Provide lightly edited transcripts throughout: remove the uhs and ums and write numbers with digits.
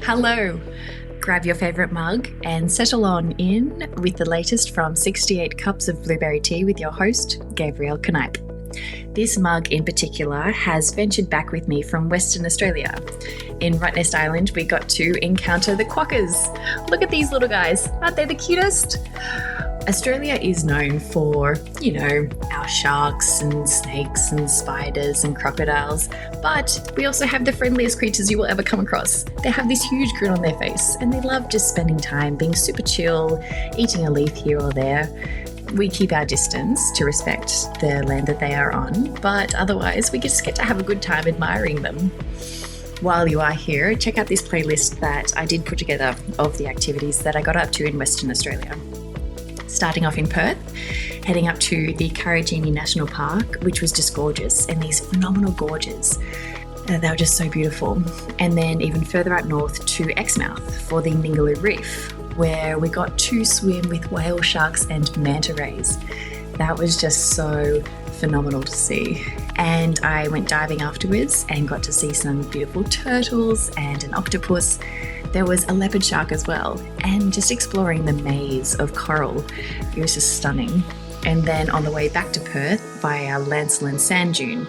Hello! Grab your favourite mug and settle on in with the latest from 68 Cups of Blueberry Tea with your host, Gabrielle Knipe. This mug in particular has ventured back with me from Western Australia. In Rottnest Island, we got to encounter the quokkas. Look at these little guys. Aren't they the cutest? Australia is known for, our sharks and snakes and spiders and crocodiles, but we also have the friendliest creatures you will ever come across. They have this huge grin on their face and they love just spending time being super chill, eating a leaf here or there. We keep our distance to respect the land that they are on, but otherwise we just get to have a good time admiring them. While you are here, check out this playlist that I did put together of the activities that I got up to in Western Australia. Starting off in Perth, heading up to the Karijini National Park, which was just gorgeous, and these phenomenal gorges. They were just so beautiful. And then even further up north to Exmouth for the Ningaloo Reef, where we got to swim with whale sharks and manta rays. That was just so phenomenal to see. And I went diving afterwards and got to see some beautiful turtles and an octopus. There was a leopard shark as well, and just exploring the maze of coral. It was just stunning. And then on the way back to Perth via Lancelin Sand Dune,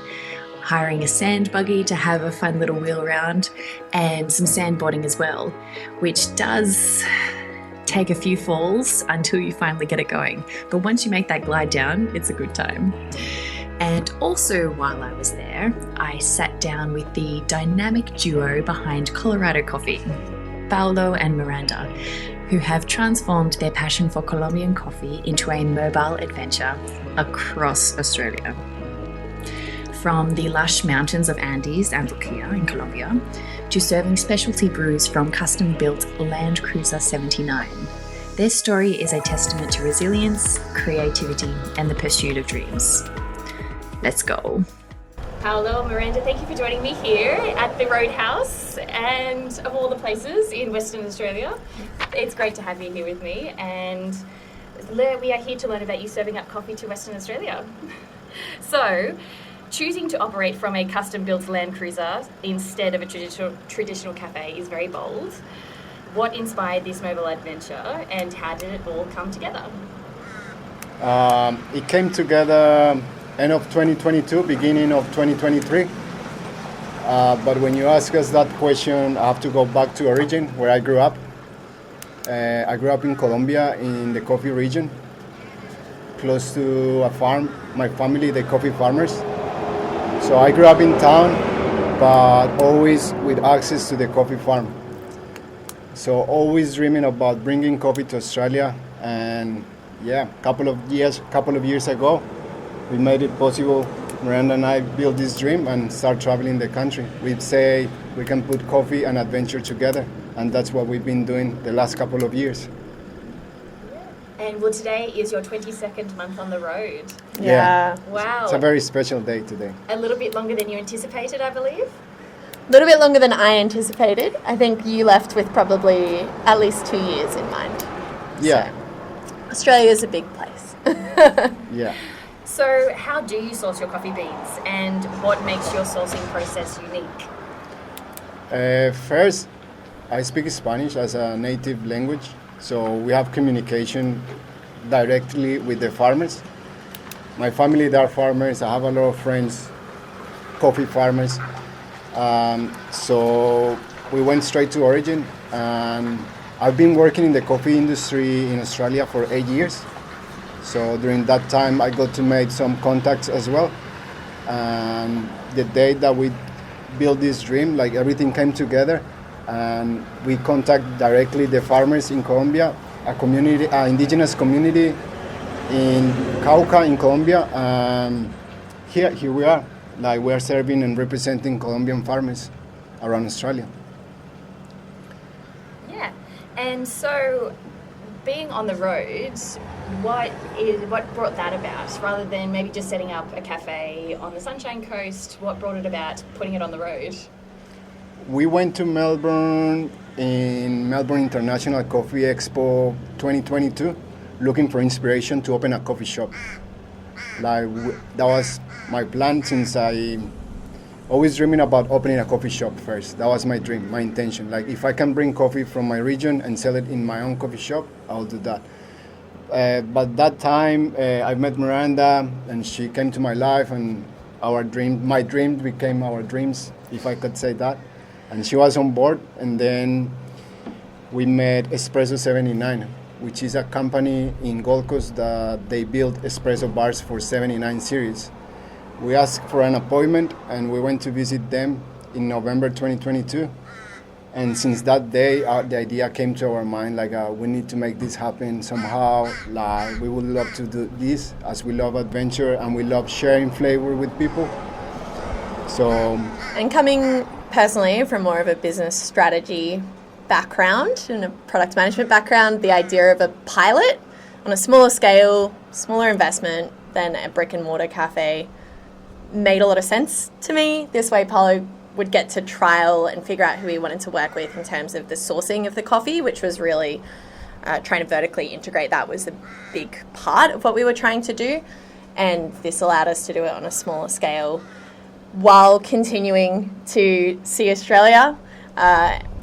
hiring a sand buggy to have a fun little wheel around and some sandboarding as well, which does take a few falls until you finally get it going. But once you make that glide down, it's a good time. And also while I was there, I sat down with the dynamic duo behind Colorado Coffee, Paulo and Miranda, who have transformed their passion for Colombian coffee into a mobile adventure across Australia. From the lush mountains of Andes and Antioquia in Colombia, to serving specialty brews from custom-built Land Cruiser 79. Their story is a testament to resilience, creativity, and the pursuit of dreams. Let's go. Paulo, Miranda, thank you for joining me here at the Roadhouse and of all the places in Western Australia. It's great to have you here with me, and we are here to learn about you serving up coffee to Western Australia. So, choosing to operate from a custom-built Land Cruiser instead of a traditional cafe is very bold. What inspired this mobile adventure, and how did it all come together? It came together end of 2022, beginning of 2023. But when you ask us that question, I have to go back to origin, where I grew up. I grew up in Colombia, in the coffee region, close to a farm. My family, the coffee farmers. So I grew up in town, but always with access to the coffee farm. So always dreaming about bringing coffee to Australia. And a couple of years ago, we made it possible. Miranda and I built this dream and start traveling the country. We'd say we can put coffee and adventure together, and that's what we've been doing the last couple of years. And well, today is your 22nd month on the road. Yeah. Wow. It's a very special day today. A little bit longer than you anticipated, I believe. A little bit longer than I anticipated. I think you left with probably at least 2 years in mind. Yeah. So, Australia's a big place. Yeah. So how do you source your coffee beans, and what makes your sourcing process unique? First, I speak Spanish as a native language, so we have communication directly with the farmers. My family, they are farmers. I have a lot of friends, coffee farmers. So we went straight to origin, and I've been working in the coffee industry in Australia for 8 years. So during that time, I got to make some contacts as well. And the day that we built this dream, everything came together, and we contact directly the farmers in Colombia, a community, indigenous community in Cauca in Colombia. Here we are, we are serving and representing Colombian farmers around Australia. Yeah, and so being on the road, what brought that about? Rather than maybe just setting up a cafe on the Sunshine Coast, what brought it about putting it on the road? We went to Melbourne in Melbourne International Coffee Expo 2022, looking for inspiration to open a coffee shop. That was my plan since I always dreaming about opening a coffee shop first. That was my dream, my intention. Like if I can bring coffee from my region and sell it in my own coffee shop, I'll do that. But that time, I met Miranda, and she came to my life, and my dreams became our dreams, if I could say that. And she was on board, and then we met Espresso 79, which is a company in Gold Coast that they build espresso bars for 79 series. We asked for an appointment, and we went to visit them in November 2022. And since that day, the idea came to our mind, like we need to make this happen somehow. Like we would love to do this, as we love adventure and we love sharing flavor with people. So, and coming personally from more of a business strategy background and a product management background, the idea of a pilot on a smaller scale, smaller investment than a brick and mortar cafe made a lot of sense to me. This way, Paulo would get to trial and figure out who he wanted to work with in terms of the sourcing of the coffee, which was really trying to vertically integrate. That was a big part of what we were trying to do. And this allowed us to do it on a smaller scale while continuing to see Australia.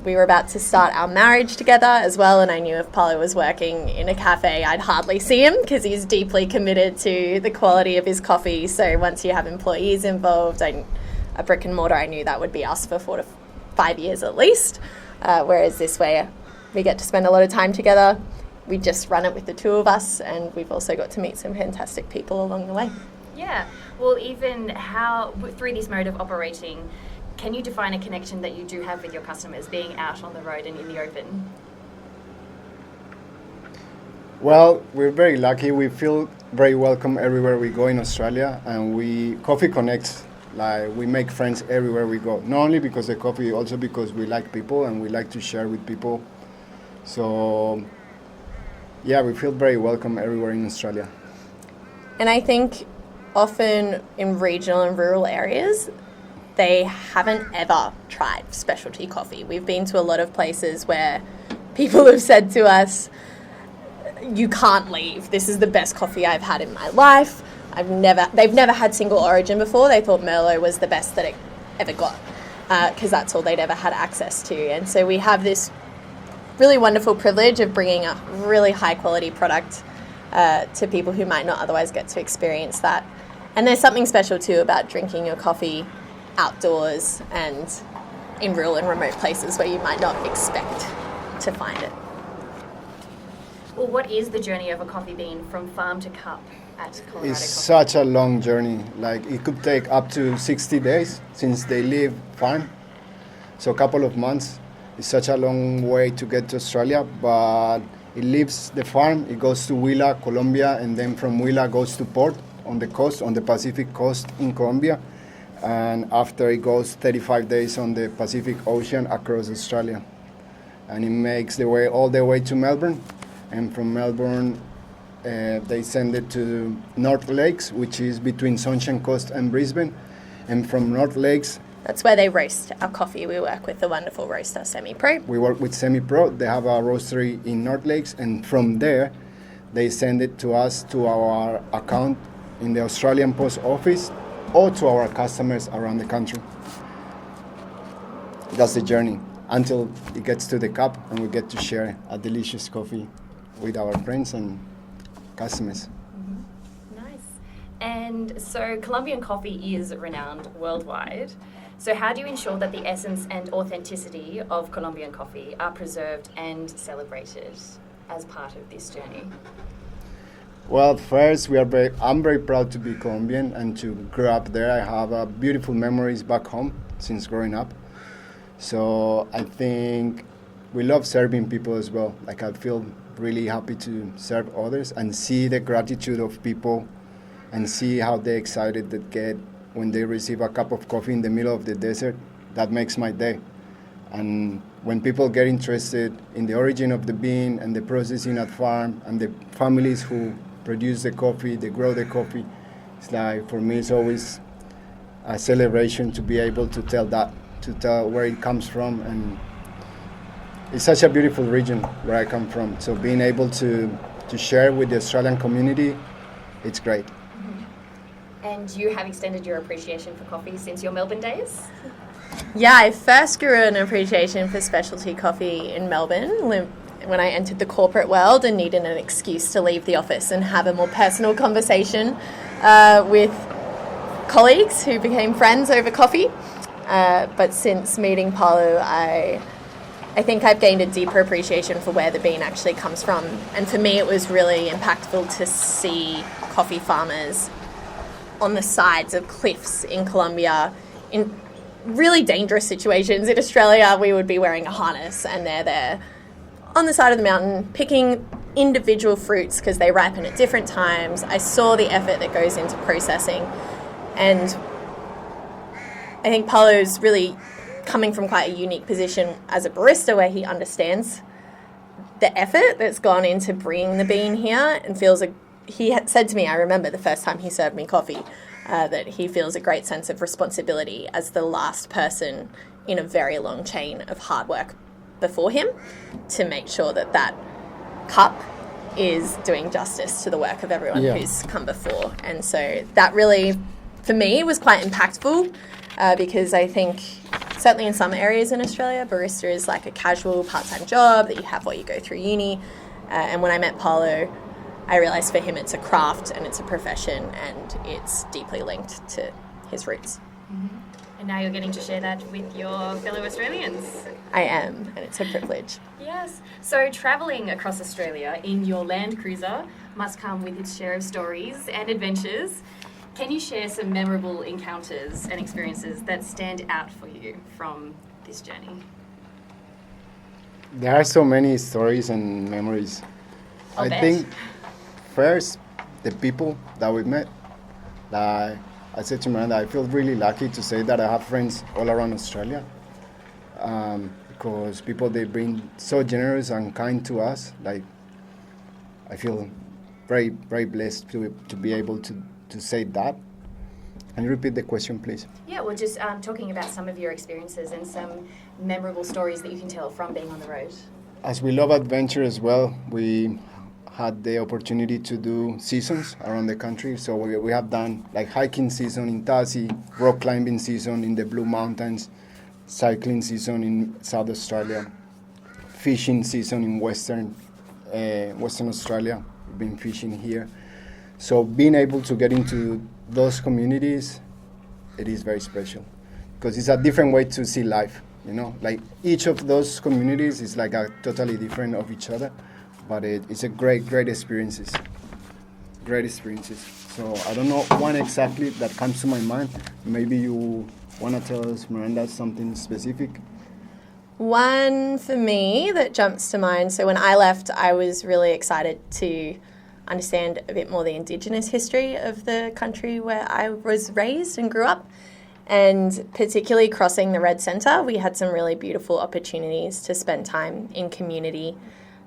We were about to start our marriage together as well, and I knew if Paulo was working in a cafe, I'd hardly see him because he's deeply committed to the quality of his coffee. So once you have employees involved, a brick and mortar, I knew that would be us for 4 to 5 years at least. Whereas this way, we get to spend a lot of time together. We just run it with the two of us, and we've also got to meet some fantastic people along the way. Yeah, well, even how, through this mode of operating, can you define a connection that you do have with your customers being out on the road and in the open? well, we're very lucky. We feel very welcome everywhere we go in Australia, and coffee connects. Like we make friends everywhere we go. Not only because of coffee, also because we like people and we like to share with people. So, yeah, we feel very welcome everywhere in Australia. And I think often in regional and rural areas, they haven't ever tried specialty coffee. We've been to a lot of places where people have said to us, you can't leave. This is the best coffee I've had in my life. They've never had single origin before. They thought Merlot was the best that it ever got because that's all they'd ever had access to. And so we have this really wonderful privilege of bringing a really high quality product to people who might not otherwise get to experience that. And there's something special too about drinking your coffee outdoors and in rural and remote places where you might not expect to find it. Well, what is the journey of a coffee bean from farm to cup at Colorado It's Coffee? such a long journey. Like it could take up to 60 days since they leave farm. So a couple of months. It's such a long way to get to Australia, but it leaves the farm, it goes to Huila, Colombia, and then from Huila goes to port on the coast, on the Pacific coast in Colombia. And after it goes 35 days on the Pacific Ocean across Australia. And it makes the way all the way to Melbourne. And from Melbourne, they send it to North Lakes, which is between Sunshine Coast and Brisbane. And from North Lakes, that's where they roast our coffee. We work with the wonderful roaster Semi-Pro. We work with Semi-Pro. They have a roastery in North Lakes, and from there, they send it to us to our account in the Australian Post Office or to our customers around the country. That's the journey until it gets to the cup and we get to share a delicious coffee with our friends and customers. Nice. And so Colombian coffee is renowned worldwide. So how do you ensure that the essence and authenticity of Colombian coffee are preserved and celebrated as part of this journey? Well, first, I'm very proud to be Colombian and to grow up there. I have beautiful memories back home since growing up. So I think we love serving people as well. Like I feel really happy to serve others and see the gratitude of people and see how they excited they get when they receive a cup of coffee in the middle of the desert. That makes my day. And when people get interested in the origin of the bean and the processing at farm and the families who produce the coffee, they grow the coffee, it's like, for me, it's always a celebration to be able to tell where it comes from. And it's such a beautiful region where I come from. So being able to share with the Australian community, it's great. And you have extended your appreciation for coffee since your Melbourne days? Yeah, I first grew an appreciation for specialty coffee in Melbourne when I entered the corporate world and needed an excuse to leave the office and have a more personal conversation with colleagues who became friends over coffee. But since meeting Paulo, I think I've gained a deeper appreciation for where the bean actually comes from. And for me, it was really impactful to see coffee farmers on the sides of cliffs in Colombia in really dangerous situations. In Australia, we would be wearing a harness and they're there on the side of the mountain picking individual fruits because they ripen at different times. I saw the effort that goes into processing, and I think Paulo's really coming from quite a unique position as a barista where he understands the effort that's gone into bringing the bean here and feels he had said to me, I remember the first time he served me coffee, that he feels a great sense of responsibility as the last person in a very long chain of hard work before him to make sure that that cup is doing justice to the work of everyone who's come before. And so that really, for me, was quite impactful because I think certainly in some areas in Australia, barista is like a casual part-time job that you have while you go through uni. And when I met Paulo, I realised for him it's a craft and it's a profession and it's deeply linked to his roots. Mm-hmm. And now you're getting to share that with your fellow Australians. I am, and it's a privilege. Yes. So travelling across Australia in your Land Cruiser must come with its share of stories and adventures. Can you share some memorable encounters and experiences that stand out for you from this journey? There are so many stories and memories. I think first, the people that we met. I said to Miranda, I feel really lucky to say that I have friends all around Australia because people, they've been so generous and kind to us. Like, I feel very, very blessed to be able to say that. Can you repeat the question, please? Yeah, well, just talking about some of your experiences and some memorable stories that you can tell from being on the road. As we love adventure as well, we had the opportunity to do seasons around the country. So we have done like hiking season in Tassie, rock climbing season in the Blue Mountains, cycling season in South Australia, fishing season in Western Australia. We've been fishing here. So being able to get into those communities, it is very special because it's a different way to see life. You know, like each of those communities is like a totally different of each other. But it's a great experiences. Great experiences. So I don't know one exactly that comes to my mind. Maybe you want to tell us, Miranda, something specific? One for me that jumps to mind. So when I left, I was really excited to understand a bit more the Indigenous history of the country where I was raised and grew up. And particularly crossing the Red Centre, we had some really beautiful opportunities to spend time in community.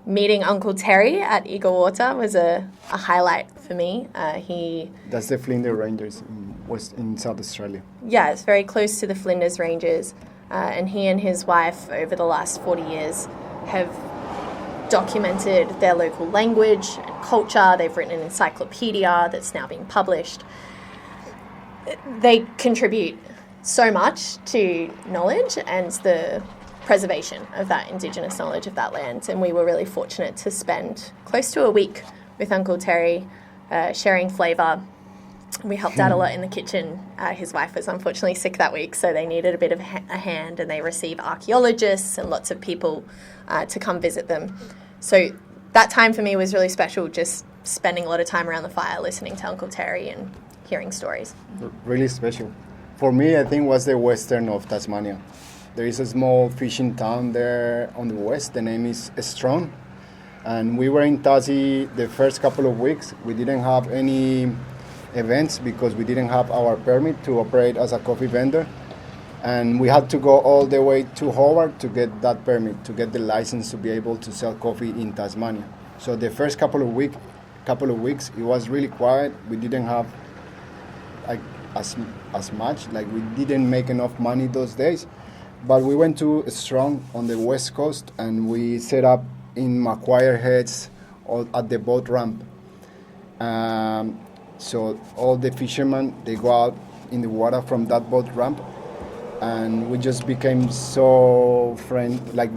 Meeting Uncle Terry at Eagle Water was a highlight for me. That's the Flinders Ranges in South Australia. Yeah, it's very close to the Flinders Ranges. And he and his wife, over the last 40 years, have documented their local language and culture. They've written an encyclopedia that's now being published. They contribute so much to knowledge and the preservation of that Indigenous knowledge of that land, and we were really fortunate to spend close to a week with Uncle Terry sharing flavour. We helped out a lot in the kitchen. His wife was unfortunately sick that week, so they needed a bit of a hand, and they receive archaeologists and lots of people to come visit them. So that time for me was really special, just spending a lot of time around the fire listening to Uncle Terry and hearing stories. Really special. For me, I think was the western of Tasmania. There is a small fishing town there on the west. The name is Strong. And we were in Tassie the first couple of weeks. We didn't have any events because we didn't have our permit to operate as a coffee vendor. And we had to go all the way to Hobart to get that permit, to get the license to be able to sell coffee in Tasmania. So the first couple of weeks, it was really quiet. We didn't have like as much, like we didn't make enough money those days. But we went to Strong on the west coast and we set up in Macquarie Heads at the boat ramp. So all the fishermen, they go out in the water from that boat ramp, and we just became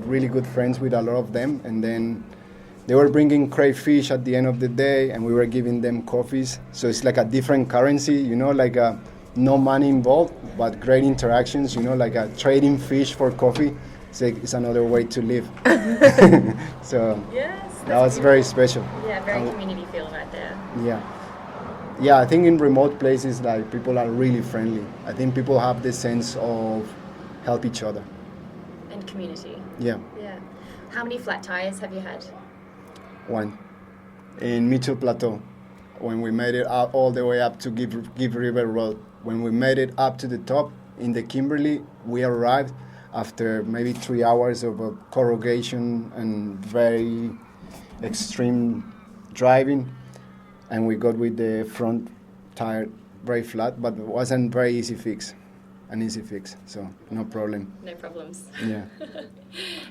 really good friends with a lot of them. And then they were bringing crayfish at the end of the day, and we were giving them coffees. So it's like a different currency, like no money involved, but great interactions, like trading fish for coffee. It's another way to live. So Yes. that was very special. Yeah, very community feel right there. Yeah, I think in remote places, like, people are really friendly. I think people have the sense of help each other. And community. Yeah. Yeah. How many flat tires have you had? One. In Mitchell Plateau, when we made it up all the way up to Give River Road. When we made it up to the top in the Kimberley, we arrived after maybe 3 hours of corrugation and very extreme driving, and we got with the front tire very flat, but it wasn't an easy fix, so no problem. No problems. Yeah.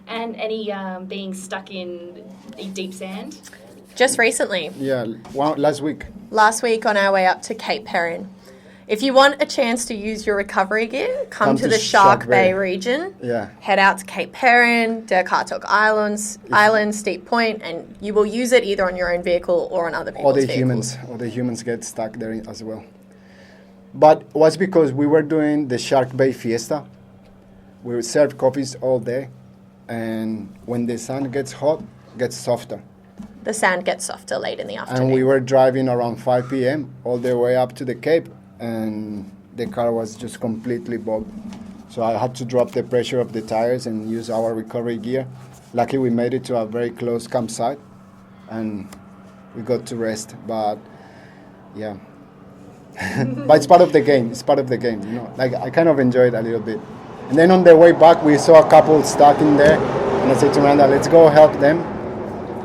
And any being stuck in deep sand? Just recently. Yeah, last week. Last week on our way up to Cape Perrin. If you want a chance to use your recovery gear, come to the Shark Bay region. Yeah. Head out to Cape Perrin, Dirkartok Island, Steep Point, and you will use it either on your own vehicle or on other people's vehicles. Or the humans get stuck there as well. But it was because we were doing the Shark Bay Fiesta. We would serve coffees all day, and when the sun gets hot, it gets softer. The sand gets softer late in the afternoon. And we were driving around 5 p.m. all the way up to the Cape, and the car was just completely bogged. So I had to drop the pressure of the tires and use our recovery gear. Luckily, we made it to a very close campsite, and we got to rest. But yeah, but it's part of the game. Like, I kind of enjoyed it a little bit. And then on the way back, we saw a couple stuck in there, and I said to Miranda, let's go help them.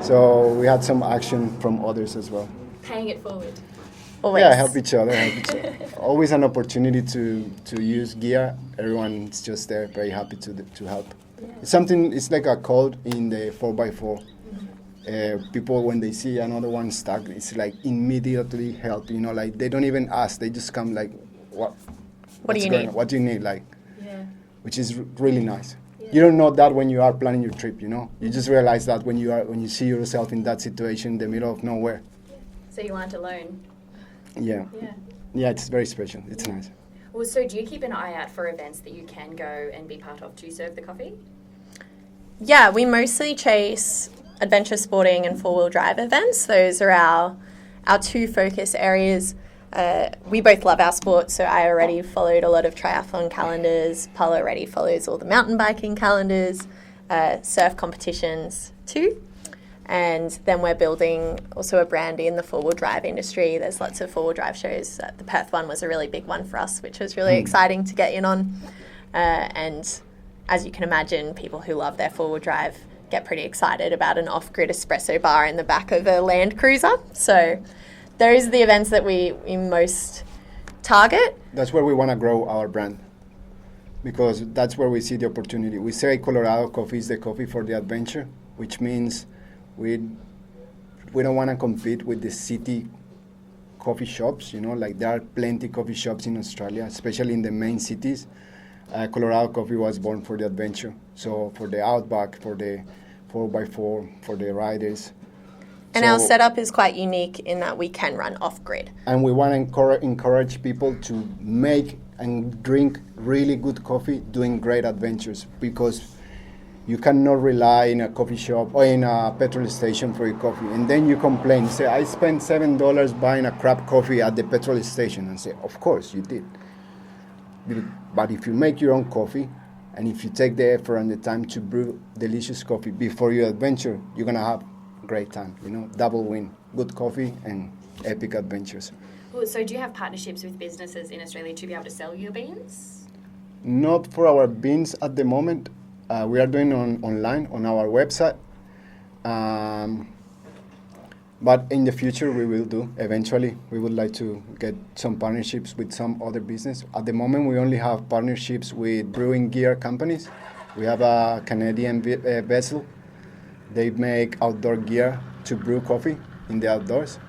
So we had some action from others as well. Paying it forward. Always. Yeah, help each other. Always an opportunity to use gear. Everyone's just there, very happy to help. Yeah. It's like a code in the 4x4. People, when they see another one stuck, it's like immediately help. Like, they don't even ask. They just come like, what do you need? What do you need? Like, yeah. Which is really nice. Yeah. You don't know that when you are planning your trip. You just realize that when you see yourself in that situation in the middle of nowhere. So you aren't alone. Yeah. Yeah, it's very special. It's nice. Well, so do you keep an eye out for events that you can go and be part of to serve the coffee? Yeah, we mostly chase adventure sporting and four-wheel drive events. Those are our two focus areas. We both love our sport, so I already followed a lot of triathlon calendars. Paulo already follows all the mountain biking calendars, surf competitions too. And then we're building also a brand in the four-wheel drive industry. There's lots of four-wheel drive shows. The Perth one was a really big one for us, which was really exciting to get in on. And as you can imagine, people who love their four-wheel drive get pretty excited about an off-grid espresso bar in the back of a Land Cruiser. So those are the events that we most target. That's where we want to grow our brand, because that's where we see the opportunity. We say Colorado coffee is the coffee for the adventure, which means we don't want to compete with the city coffee shops. Like, there are plenty coffee shops in Australia, especially in the main cities. Colorado coffee was born for the adventure. So for the outback, for the 4x4, for the riders. And our setup is quite unique in that we can run off-grid. And we want to encourage people to make and drink really good coffee doing great adventures, because you cannot rely in a coffee shop or in a petrol station for your coffee. And then you complain, say, I spent $7 buying a crap coffee at the petrol station. And say, of course you did. But if you make your own coffee, and if you take the effort and the time to brew delicious coffee before your adventure, you're going to have a great time. Double win. Good coffee and epic adventures. Well, so do you have partnerships with businesses in Australia to be able to sell your beans? Not for our beans at the moment. We are doing online on our website. But in the future, we will do. Eventually, we would like to get some partnerships with some other business. At the moment, we only have partnerships with brewing gear companies. We have a Canadian vessel. They make outdoor gear to brew coffee in the outdoors.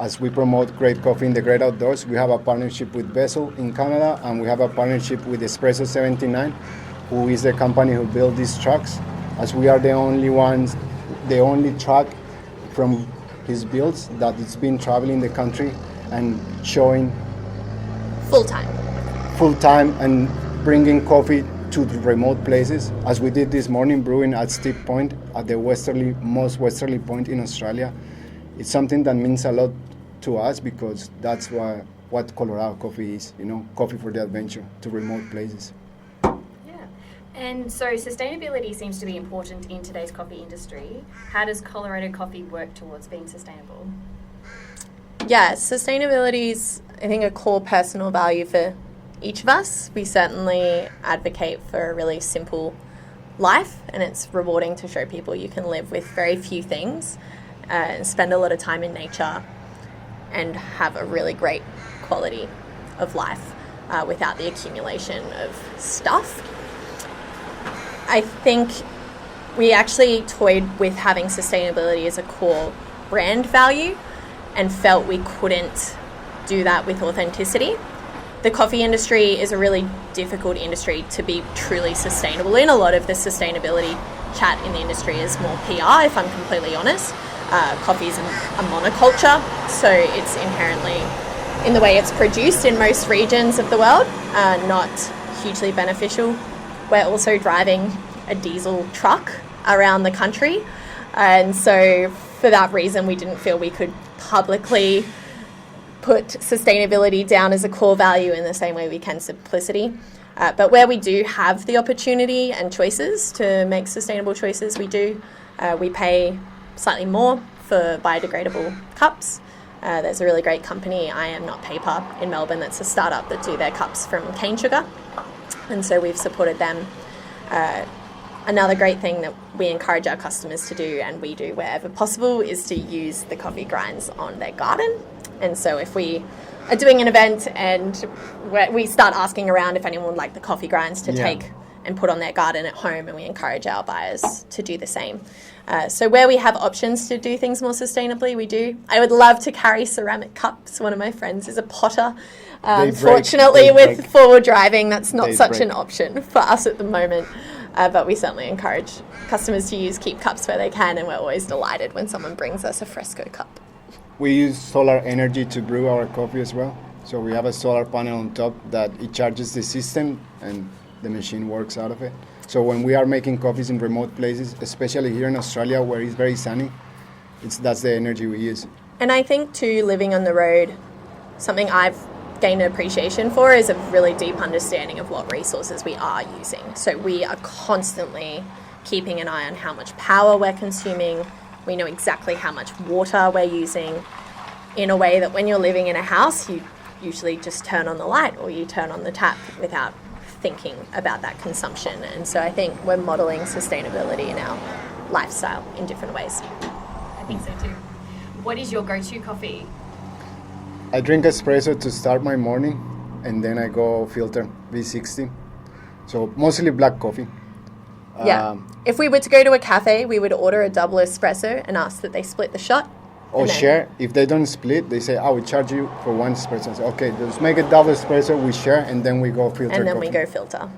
as we promote great coffee in the great outdoors. We have a partnership with Vessel in Canada, and we have a partnership with Espresso 79, who is the company who built these trucks, as we are the only truck from his builds that it's been traveling the country and showing full time and bringing coffee to the remote places, as we did this morning, brewing at Steep Point, at the most westerly point in Australia. It's something that means a lot to us, because that's what Colorado coffee is, coffee for the adventure to remote places. Yeah. And so sustainability seems to be important in today's coffee industry. How does Colorado coffee work towards being sustainable? Yeah, sustainability is, I think, a core personal value for each of us. We certainly advocate for a really simple life, and it's rewarding to show people you can live with very few things and spend a lot of time in nature and have a really great quality of life without the accumulation of stuff. I think we actually toyed with having sustainability as a core brand value and felt we couldn't do that with authenticity. The coffee industry is a really difficult industry to be truly sustainable in. A lot of the sustainability chat in the industry is more PR, if I'm completely honest. Coffee is a monoculture, so it's inherently, in the way it's produced in most regions of the world, not hugely beneficial. We're also driving a diesel truck around the country, and so for that reason we didn't feel we could publicly put sustainability down as a core value in the same way we can simplicity. But where we do have the opportunity and choices to make sustainable choices, we do. We pay slightly more for biodegradable cups. There's a really great company, I Am Not Paper, in Melbourne, that's a startup that do their cups from cane sugar. And so we've supported them. Another great thing that we encourage our customers to do, and we do wherever possible, is to use the coffee grinds on their garden. And so if we are doing an event and we start asking around if anyone would like the coffee grinds to take and put on their garden at home, and we encourage our buyers to do the same. So where we have options to do things more sustainably, we do. I would love to carry ceramic cups. One of my friends is a potter. Fortunately, with forward driving, that's not such an option for us at the moment. But we certainly encourage customers to use Keep cups where they can, and we're always delighted when someone brings us a Fresco cup. We use solar energy to brew our coffee as well. So we have a solar panel on top that it charges the system and the machine works out of it. So when we are making coffees in remote places, especially here in Australia where it's very sunny, that's the energy we use. And I think too, living on the road, something I've gained an appreciation for is a really deep understanding of what resources we are using. So we are constantly keeping an eye on how much power we're consuming. We know exactly how much water we're using, in a way that when you're living in a house, you usually just turn on the light or you turn on the tap without thinking about that consumption. And so I think we're modelling sustainability in our lifestyle in different ways. I think so too. What is your go-to coffee? I drink espresso to start my morning, and then I go filter V60. So mostly black coffee. Yeah. If we were to go to a cafe, we would order a double espresso and ask that they split the shot. Or share. If they don't split, they say, we charge you for one espresso. So, okay, let's make a double espresso, we share, and then we go filter And then coffee. we go filter.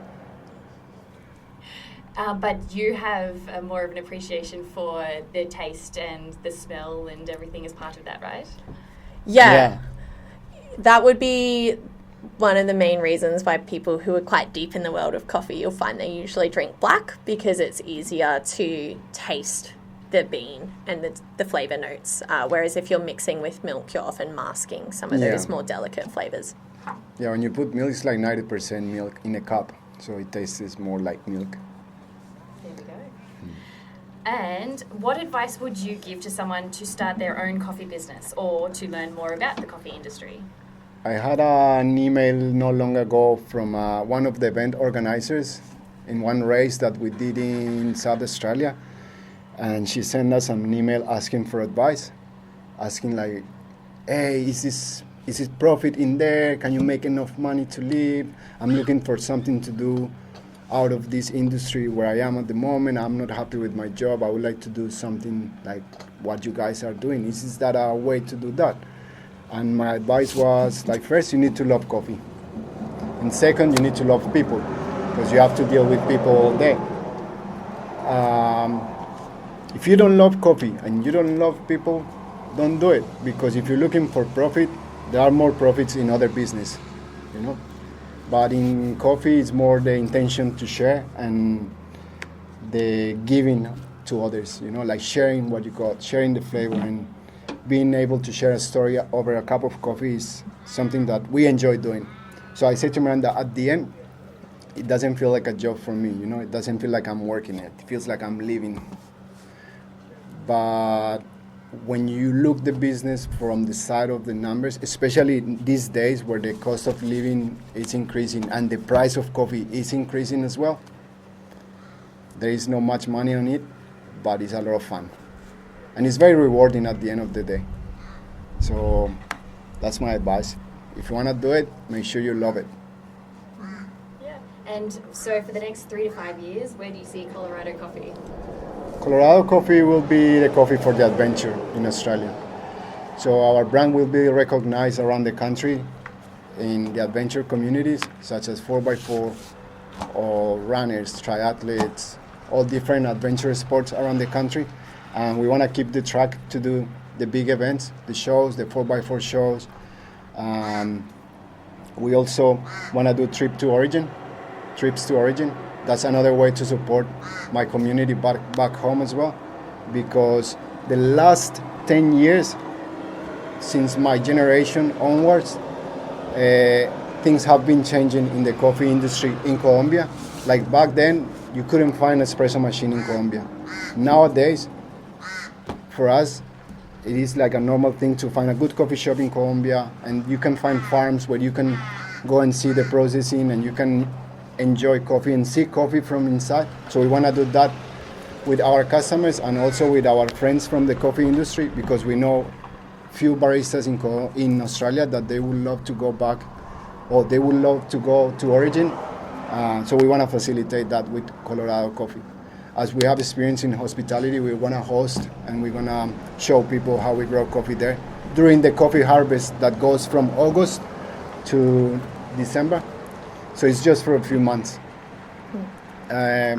But you have more of an appreciation for the taste and the smell and everything as part of that, right? Yeah. That would be one of the main reasons why people who are quite deep in the world of coffee, you'll find they usually drink black, because it's easier to taste the bean and the flavour notes. Whereas if you're mixing with milk, you're often masking some of those more delicate flavours. Yeah, when you put milk, it's like 90% milk in a cup, so it tastes more like milk. There we go. And what advice would you give to someone to start their own coffee business or to learn more about the coffee industry? I had an email not long ago from one of the event organizers in one race that we did in South Australia. And she sent us an email asking for advice, asking like, hey, is this profit in there? Can you make enough money to live? I'm looking for something to do out of this industry where I am at the moment. I'm not happy with my job. I would like to do something like what you guys are doing. Is that a way to do that? And my advice was, like, first you need to love coffee. And second, you need to love people, because you have to deal with people all day. If you don't love coffee and you don't love people, don't do it. Because if you're looking for profit, there are more profits in other business, you know. But in coffee, it's more the intention to share and the giving to others, you know, like sharing what you got, sharing the flavor, and being able to share a story over a cup of coffee is something that we enjoy doing. So I said to Miranda, at the end, it doesn't feel like a job for me, you know, it doesn't feel like I'm working it. It feels like I'm living. But when you look the business from the side of the numbers, especially these days where the cost of living is increasing and the price of coffee is increasing as well, there is not much money on it, but it's a lot of fun. And it's very rewarding at the end of the day. So that's my advice. If you want to do it, make sure you love it. Yeah. And so for the next 3 to 5 years, where do you see Colorado coffee? Colorado coffee will be the coffee for the adventure in Australia. So our brand will be recognized around the country in the adventure communities, such as 4x4 or runners, triathletes, all different adventure sports around the country. And we want to keep the track to do the big events, the shows, the 4x4 shows. We also want to do trips to origin. That's another way to support my community back home as well, because the last 10 years, since my generation onwards, things have been changing in the coffee industry in Colombia. Like back then, you couldn't find an espresso machine in Colombia. Nowadays, for us, it is like a normal thing to find a good coffee shop in Colombia, and you can find farms where you can go and see the processing, and you can enjoy coffee and see coffee from inside. So we want to do that with our customers and also with our friends from the coffee industry, because we know few baristas in Australia that they would love to go back, or they would love to go to origin. So we want to facilitate that with Colorado coffee. As we have experience in hospitality, we want to host and we're going to show people how we grow coffee there during the coffee harvest that goes from August to December. So it's just for a few months. I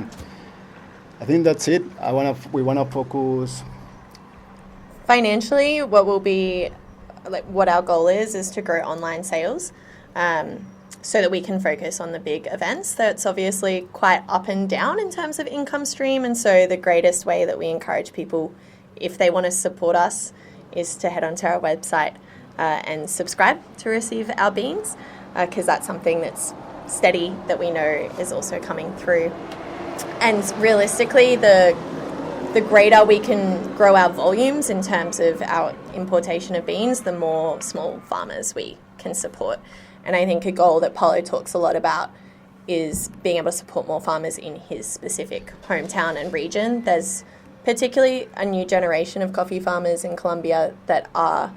think that's it. We want to focus. Financially, what our goal is to grow online sales, so that we can focus on the big events. That's obviously quite up and down in terms of income stream, and so the greatest way that we encourage people, if they want to support us, is to head onto our website and subscribe to receive our beans, because that's something that's steady that we know is also coming through. And realistically, the greater we can grow our volumes in terms of our importation of beans, the more small farmers we can support. And I think a goal that Paulo talks a lot about is being able to support more farmers in his specific hometown and region. There's particularly a new generation of coffee farmers in Colombia that are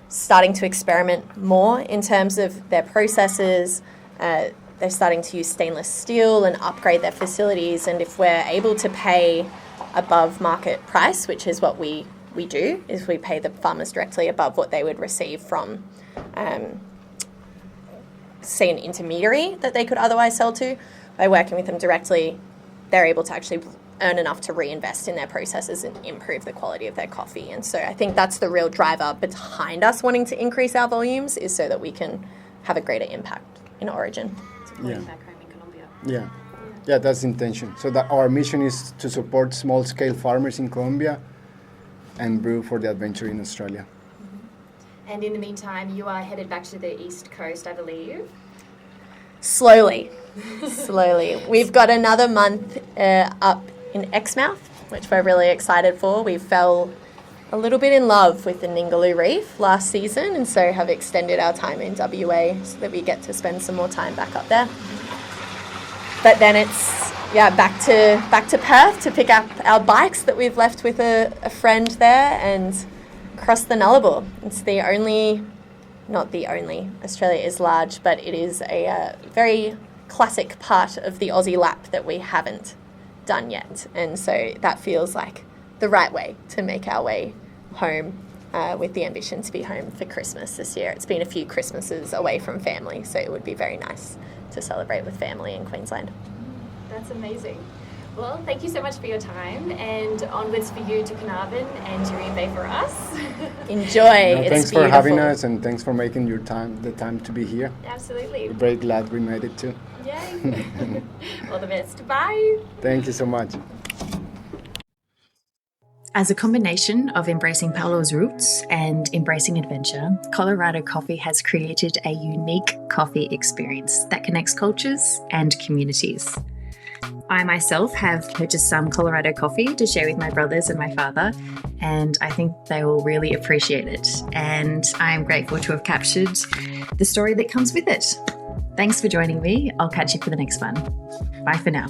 starting to experiment more in terms of their processes. They're starting to use stainless steel and upgrade their facilities. And if we're able to pay above market price, which is what we do, is we pay the farmers directly above what they would receive from say an intermediary that they could otherwise sell to, by working with them directly, they're able to actually earn enough to reinvest in their processes and improve the quality of their coffee. And so I think that's the real driver behind us wanting to increase our volumes, is so that we can have a greater impact in origin. Supporting back home in Colombia. Yeah, that's the intention. So that our mission is to support small-scale farmers in Colombia and brew for the adventure in Australia. And in the meantime, you are headed back to the East Coast, I believe. Slowly. We've got another month up in Exmouth, which we're really excited for. We fell a little bit in love with the Ningaloo Reef last season, and so have extended our time in WA so that we get to spend some more time back up there. But then it's back to Perth to pick up our bikes that we've left with a friend there and cross the Nullarbor. It's not the only, Australia is large, but it is a very classic part of the Aussie lap that we haven't done yet. And so that feels like the right way to make our way home with the ambition to be home for Christmas this year. It's been a few Christmases away from family, so it would be very nice to celebrate with family in Queensland. That's amazing. Well, thank you so much for your time, and onwards for you to Carnarvon and Jereen Bay for us. Enjoy. It's thanks beautiful. for having us, and thanks for making the time to be here. Absolutely. We're very glad we made it too. Yay. All the best. Bye. Thank you so much. As a combination of embracing Paulo's roots and embracing adventure, Colorado Coffee has created a unique coffee experience that connects cultures and communities. I myself have purchased some Colorado coffee to share with my brothers and my father, and I think they will really appreciate it. And I am grateful to have captured the story that comes with it. Thanks for joining me. I'll catch you for the next one. Bye for now.